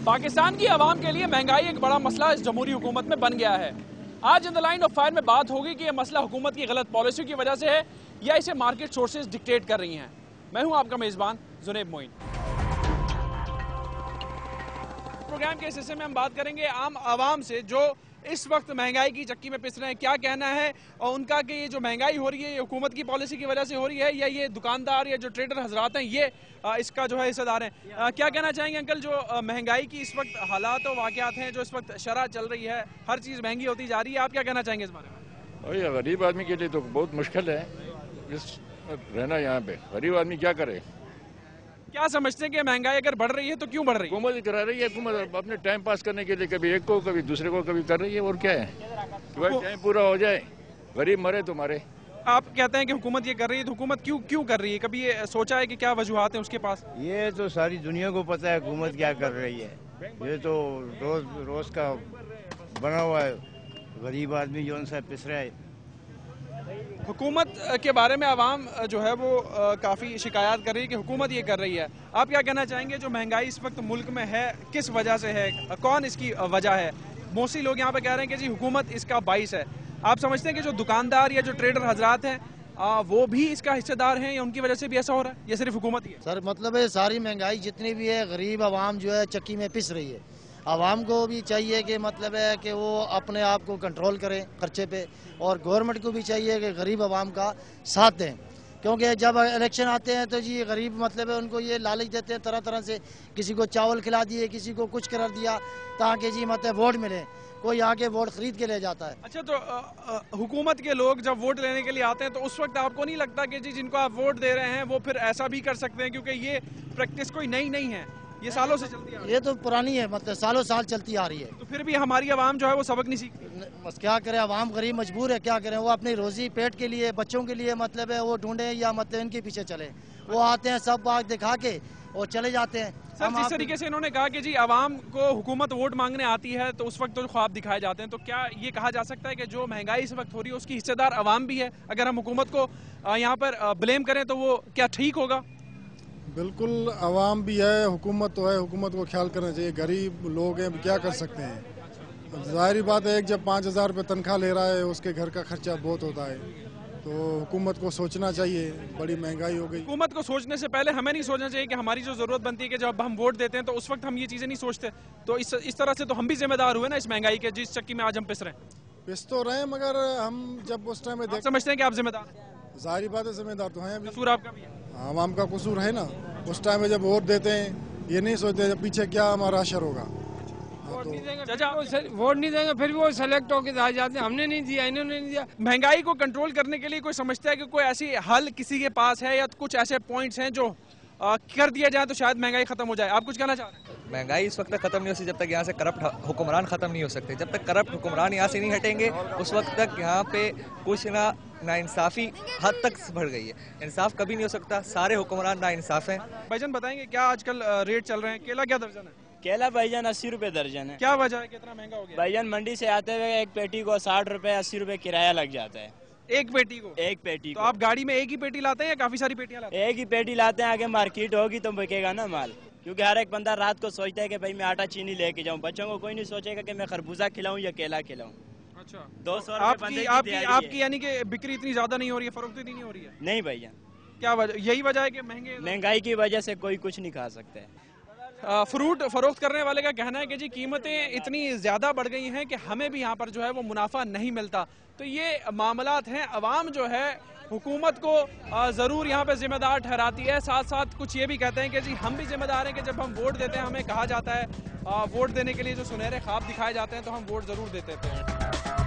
पाकिस्तान की आवाम के लिए महंगाई एक बड़ा मसला इस जमहूरी हुकूमत में बन गया है। आज in the line of fire में बात होगी कि यह मसला हुकूमत की गलत पॉलिसी की वजह से है या इसे मार्केट सोर्सेज डिक्टेट कर रही हैं। मैं हूं आपका मेजबान जुनैब मोइन। प्रोग्राम के इस हिस्से में हम बात करेंगे आम आवाम से जो इस वक्त महंगाई की चक्की में पिस रहे हैं, क्या कहना है और उनका कि ये जो महंगाई हो रही है ये हुकूमत की पॉलिसी की वजह से हो रही है या ये दुकानदार या जो ट्रेडर हजरात हैं ये इसका जो है हिस्सेदार हैं। क्या कहना चाहेंगे अंकल, जो महंगाई की इस वक्त हालात और वाक़यात हैं, जो इस वक्त शरह चल रही है, हर चीज़ महंगी होती जा रही है, आप क्या कहना चाहेंगे इस बारे में? और ये गरीब आदमी के लिए तो बहुत मुश्किल है रहना यहाँ पे। गरीब आदमी क्या करे? क्या समझते हैं कि महंगाई अगर बढ़ रही है तो क्यों बढ़ रही है? हुकूमत करा रही है, हुकूमत अपने टाइम पास करने के लिए कभी एक को कभी दूसरे को कभी कर रही है। और क्या है कि भाई टाइम पूरा हो जाए, गरीब मरे तो मरे। आप कहते हैं कि हुकूमत ये कर रही है तो हुकूमत क्यों कर रही है? कभी ये सोचा है कि क्या वजूहात हैं उसके पास? ये तो सारी दुनिया को पता है हुकूमत क्या कर रही है। ये तो रोज का बना हुआ है। गरीब आदमी जो उनसे पिस रहा है। हुकूमत के बारे में आवाम जो है वो काफ़ी शिकायत कर रही है कि हुकूमत ये कर रही है। आप क्या कहना चाहेंगे, जो महंगाई इस वक्त मुल्क में है किस वजह से है, कौन इसकी वजह है? मोस्टली लोग यहाँ पे कह रहे हैं कि जी हुकूमत इसका बाइस है। आप समझते हैं कि जो दुकानदार या जो ट्रेडर हजरात हैं वो भी इसका हिस्सेदार हैं या उनकी वजह से भी ऐसा हो रहा है या सिर्फ हुकूमत ही है? सर मतलब है सारी महंगाई जितनी भी है, गरीब आवाम जो है चक्की में पिस रही है। आवाम को भी चाहिए कि मतलब है कि वो अपने आप को कंट्रोल करें खर्चे पे, और गवर्नमेंट को भी चाहिए कि गरीब आवाम का साथ दें। क्योंकि जब इलेक्शन आते हैं तो जी गरीब मतलब है उनको ये लालच देते हैं तरह तरह से, किसी को चावल खिला दिए, किसी को कुछ कर दिया ताकि जी मतलब वोट मिले। कोई आके वोट खरीद के ले जाता है। अच्छा, तो हुकूमत के लोग जब वोट लेने के लिए आते हैं तो उस वक्त आपको नहीं लगता कि जी जिनको आप वोट दे रहे हैं वो फिर ऐसा भी कर सकते हैं? क्योंकि ये प्रैक्टिस कोई नई नहीं है, ये सालों से चलती आ रही है। ये तो पुरानी है, मतलब सालों साल चलती आ रही है। तो फिर भी हमारी आवाम जो है वो सबक नहीं सीखती। बस क्या करें, आवाम गरीब मजबूर है, क्या करें। वो अपनी रोजी पेट के लिए, बच्चों के लिए मतलब है वो ढूंढे या मतलब इनके पीछे चले। वो आते हैं सब बात दिखा के और चले जाते हैं। सर, जिस तरीके से इन्होंने कहा कि जी आवाम को हुकूमत वोट मांगने आती है तो उस वक्त तो ख्वाब दिखाए जाते हैं, तो क्या ये कहा जा सकता है कि जो महंगाई इस वक्त हो रही है उसकी हिस्सेदार आवाम भी है? अगर हम हुकूमत को यहाँ पर ब्लेम करें तो वो क्या ठीक होगा? बिल्कुल, आवाम भी है, हुकूमत तो है, हुकूमत को ख्याल करना चाहिए। गरीब लोग हैं, क्या कर सकते हैं। जाहिर बात है, एक जब 5,000 रुपये तनख्वाह ले रहा है उसके घर का खर्चा बहुत होता है, तो हुकूमत को सोचना चाहिए। बड़ी महंगाई हो गई। हुकूमत को सोचने से पहले हमें नहीं सोचना चाहिए कि हमारी जो जरूरत बनती है कि जब हम वोट देते हैं तो उस वक्त हम ये चीजें नहीं सोचते? तो इस तरह से तो हम भी जिम्मेदार हुए ना इस महंगाई के, जिस चक्की में आज हम पिस रहे हैं। पिस तो रहे, मगर हम जब उस टाइम में समझते हैं कि आप जिम्मेदार हैं? जाहिर बात है जिम्मेदार तो हैं। कसूर आपका भी है? आवाम का कसूर है ना। उस टाइम में जब वोट देते हैं ये नहीं सोचते जब पीछे क्या हमारा असर होगा। वोट नहीं देंगे फिर भी वो सेलेक्ट होकर आ जाते हैं। हमने नहीं दिया, इन्होंने नहीं दिया। महंगाई को कंट्रोल करने के लिए कोई समझता है कि कोई ऐसी हल किसी के पास है या कुछ ऐसे पॉइंट्स हैं जो कर दिया जाए तो शायद महंगाई खत्म हो जाए? आप कुछ कहना चाह रहे हैं? महंगाई इस वक्त तक खत्म नहीं हो सकती जब तक यहाँ से करप्ट हुक्मरान खत्म नहीं हो सकते। जब तक करप्ट हुक्मरान यहाँ से नहीं हटेंगे उस वक्त तक यहाँ पे कुछ नाइंसाफ़ी हद तक बढ़ गई है। इंसाफ कभी नहीं हो सकता, सारे हुक्मरान नाइंसाफ हैं। भाईजान बताएंगे क्या आजकल रेट चल रहे हैं? केला क्या दर्जन है? केला भाईजान 80 रुपए दर्जन है। क्या वजह है कि इतना महंगा हो गया? भाईजान मंडी से आते हुए एक पेटी को 60 रुपए 80 रुपए किराया लग जाता है। एक पेटी को? एक पेटी तो को। आप गाड़ी में एक ही पेटी लाते हैं या काफी सारी पेटियां लाते हैं? एक ही पेटी लाते हैं, आगे मार्केट होगी तो बिकेगा ना माल। क्योंकि हर एक बंदा रात को सोचता है कि भाई मैं आटा चीनी लेके जाऊं। बच्चों को कोई नहीं सोचेगा कि मैं खरबूजा खिलाऊं या केला खिलाऊं। अच्छा, 200 आपकी यानी कि बिक्री इतनी ज्यादा नहीं हो रही है, फरोख्त इतनी नहीं हो रही है? नहीं भैया। क्या वजह? यही वजह है कि महंगाई की वजह से कोई कुछ नहीं खा सकता है। फ्रूट फरोख्त करने वाले का कहना है कि जी कीमतें इतनी ज़्यादा बढ़ गई हैं कि हमें भी यहाँ पर जो है वो मुनाफा नहीं मिलता। तो ये मामलात हैं। अवाम जो है हुकूमत को ज़रूर यहाँ पे जिम्मेदार ठहराती है, साथ साथ कुछ ये भी कहते हैं कि जी हम भी जिम्मेदार हैं कि जब हम वोट देते हैं हमें कहा जाता है वोट देने के लिए जो सुनहरे ख्वाब दिखाए जाते हैं तो हम वोट ज़रूर देते थे।